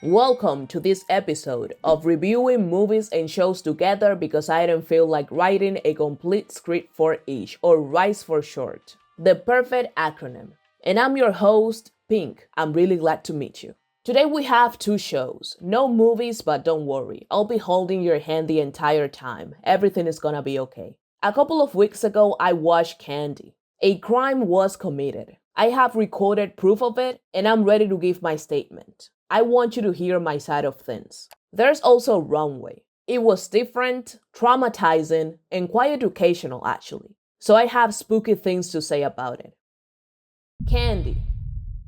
Welcome to this episode of reviewing movies and shows together because I didn't feel like writing a complete script for each, or RISE for short, the perfect acronym. And I'm your host, Pink. I'm really glad to meet you. Today we have two shows. No movies, but don't worry. I'll be holding your hand the entire time. Everything is gonna be okay. A couple of weeks ago, I watched Candy. A crime was committed. I have recorded proof of it, and I'm ready to give my statement. I want you to hear my side of things. There's also Runaway. It was different, traumatizing, and quite educational actually. So I have spooky things to say about it. Candy.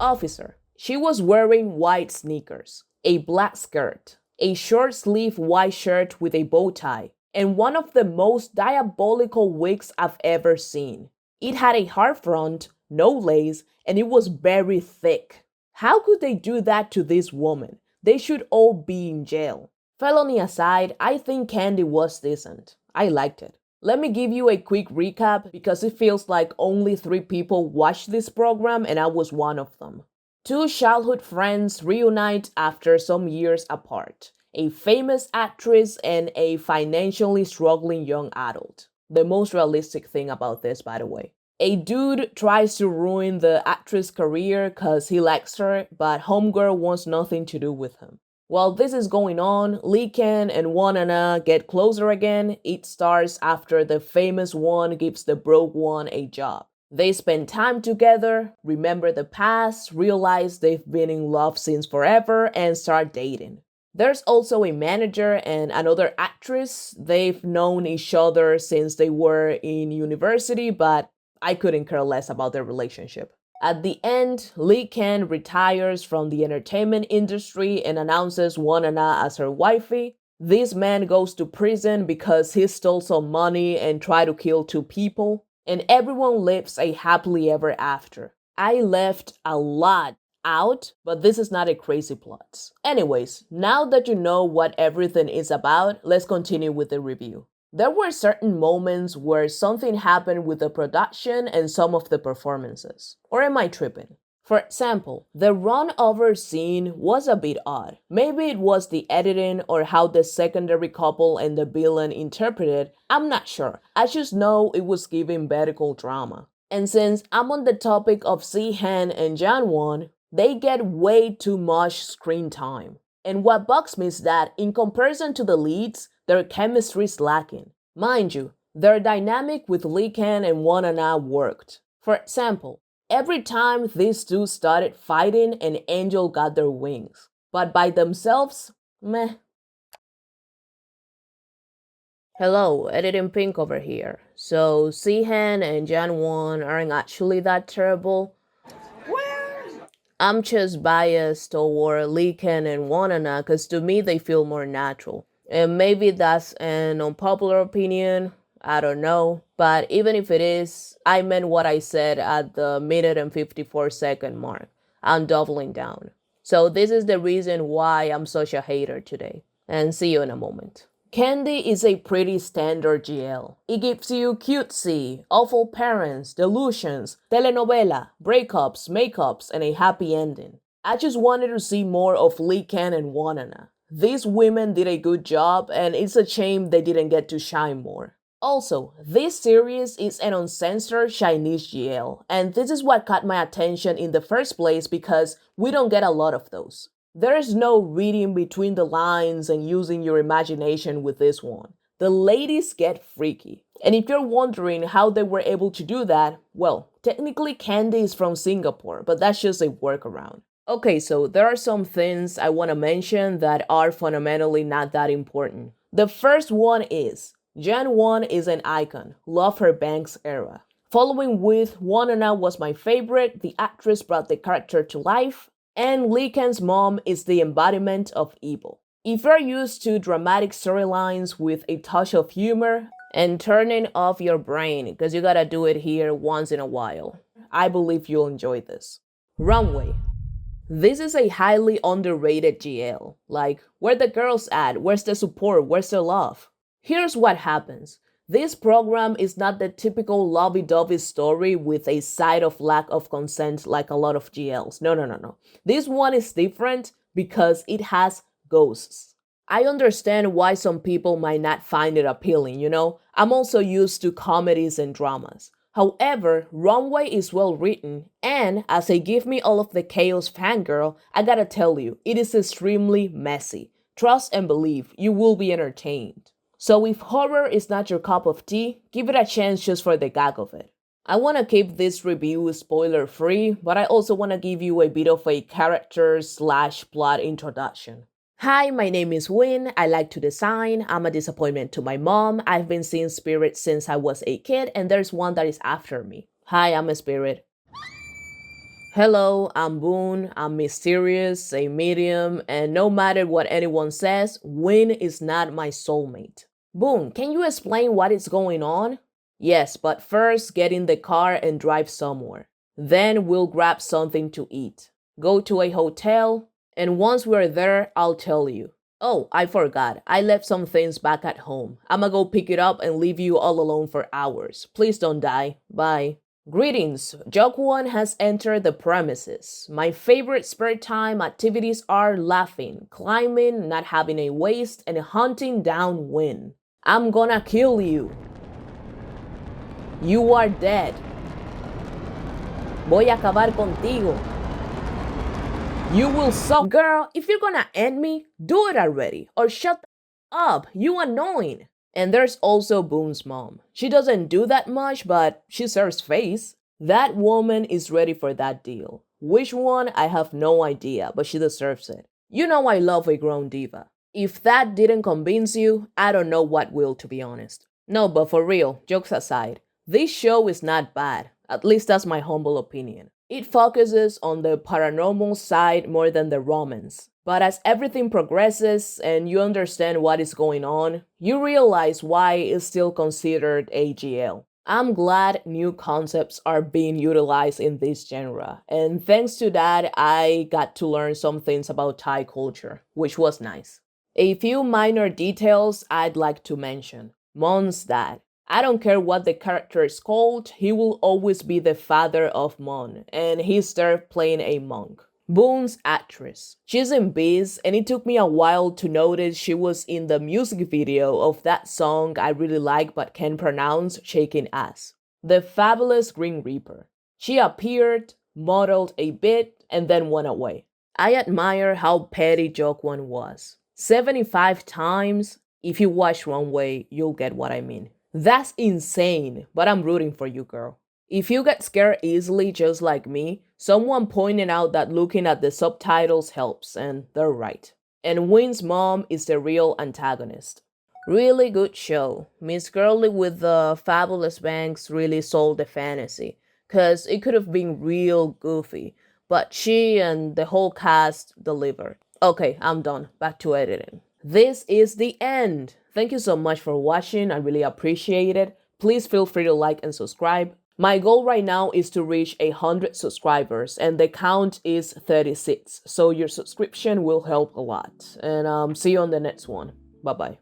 Officer. She was wearing white sneakers, a black skirt, a short-sleeved white shirt with a bow tie, and one of the most diabolical wigs I've ever seen. It had a hard front, no lace, and it was very thick. How could they do that to this woman? They should all be in jail. Felony aside, I think Candy was decent. I liked it. Let me give you a quick recap because it feels like only 3 people watched this program and I was one of them. 2 childhood friends reunite after some years apart. A famous actress and a financially struggling young adult. The most realistic thing about this, by the way. A dude tries to ruin the actress' career cause he likes her, but homegirl wants nothing to do with him. While this is going on, Lee-Ken and Wanana get closer again. It starts after the famous one gives the broke one a job. They spend time together, remember the past, realize they've been in love since forever, and start dating. There's also a manager and another actress. They've known each other since they were in university, but I couldn't care less about their relationship. At the end, Lee-Ken retires from the entertainment industry and announces Wanana as her wifey. This man goes to prison because he stole some money and tried to kill 2 people, and everyone lives a happily ever after. I left a lot out, but this is not a crazy plot. Anyways, now that you know what everything is about, let's continue with the review. There were certain moments where something happened with the production and some of the performances. Or am I tripping? For example, the run-over scene was a bit odd. Maybe it was the editing or how the secondary couple and the villain interpreted. I'm not sure. I just know it was giving medical drama. And since I'm on the topic of Si-Han and Janwon, they get way too much screen time. And what bugs me is that, in comparison to the leads, their chemistry is lacking. Mind you, their dynamic with Lee-Ken and Wanana worked. For example, every time these 2 started fighting, an angel got their wings. But by themselves, meh. Hello, Editing Pink over here. So, Si-Han and Janwon aren't actually that terrible. I'm just biased toward Lee-Ken and Wanana because to me they feel more natural. And maybe that's an unpopular opinion, I don't know. But even if it is, I meant what I said at the minute and 54-second mark. I'm doubling down. So this is the reason why I'm such a hater today. And see you in a moment. Candy is a pretty standard GL. It gives you cutesy, awful parents, delusions, telenovela, breakups, makeups, and a happy ending. I just wanted to see more of Lee-Ken and Wanana. These women did a good job, and it's a shame they didn't get to shine more. Also, this series is an uncensored Chinese GL, and this is what caught my attention in the first place because we don't get a lot of those. There is no reading between the lines and using your imagination with this one. The ladies get freaky. And if you're wondering how they were able to do that, well, technically Candy is from Singapore, but that's just a workaround. Okay, so there are some things I want to mention that are fundamentally not that important. The first one is, Janwon is an icon. Love her Banks era. Following with Wanana was my favorite. The actress brought the character to life. And Lee-Ken's mom is the embodiment of evil. If you're used to dramatic storylines with a touch of humor and turning off your brain because you gotta do it here once in a while, I believe you'll enjoy this. Runway. This is a highly underrated GL. Like, where the girls at? Where's the support? Where's the love? Here's what happens. This program is not the typical lovey-dovey story with a side of lack of consent like a lot of GLs. No. This one is different. because it has ghosts. I understand why some people might not find it appealing, you know? I'm also used to comedies and dramas. However, Runway is well written, and as a Give Me All of the Chaos fangirl, I gotta tell you, it is extremely messy. Trust and believe, you will be entertained. So if horror is not your cup of tea, give it a chance just for the gag of it. I want to keep this review spoiler free, but I also want to give you a bit of a character/plot introduction. Hi, my name is Win. I like to design. I'm a disappointment to my mom. I've been seeing spirits since I was a kid, and there's one that is after me. Hi, I'm a spirit. Hello, I'm Boone. I'm mysterious, a medium, and no matter what anyone says, Win is not my soulmate. Boone, can you explain what is going on? Yes, but first get in the car and drive somewhere. Then we'll grab something to eat. Go to a hotel, and once we're there, I'll tell you. Oh, I forgot. I left some things back at home. I'ma go pick it up and leave you all alone for hours. Please don't die. Bye. Greetings. Jokwon has entered the premises. My favorite spare time activities are laughing, climbing, not having a waist, and hunting down Win. I'm gonna kill you. You are dead. Voy a acabar contigo. You will suck. Girl, if you're gonna end me, do it already. Or shut up. You annoying. And there's also Boone's mom. She doesn't do that much, but she serves face. That woman is ready for that deal. Which one, I have no idea, but she deserves it. You know I love a grown diva. If that didn't convince you, I don't know what will, to be honest. No, but for real, jokes aside, this show is not bad. At least that's my humble opinion. It focuses on the paranormal side more than the romance. But as everything progresses and you understand what is going on, you realize why it's still considered a GL. I'm glad new concepts are being utilized in this genre, and thanks to that, I got to learn some things about Thai culture, which was nice. A few minor details I'd like to mention. Mon's dad. I don't care what the character is called, he will always be the father of Mon, and he's there playing a monk. Boone's actress. She's in Biz, and it took me a while to notice she was in the music video of that song I really like but can't pronounce, Shaking Ass. The fabulous Green Reaper. She appeared, modeled a bit, and then went away. I admire how petty Jokwon was. 75 times? If you watch Runway, you'll get what I mean. That's insane, but I'm rooting for you, girl. If you get scared easily just like me, someone pointed out that looking at the subtitles helps, and they're right. And Win's mom is the real antagonist. Really good show. Miss Girly with the fabulous bangs really sold the fantasy, cause it could have been real goofy, but she and the whole cast delivered. Okay, I'm done. Back to editing. This is the end. Thank you so much for watching. I really appreciate it. Please feel free to like and subscribe. My goal right now is to reach 100 subscribers, and the count is 36. So your subscription will help a lot. And see you on the next one. Bye-bye.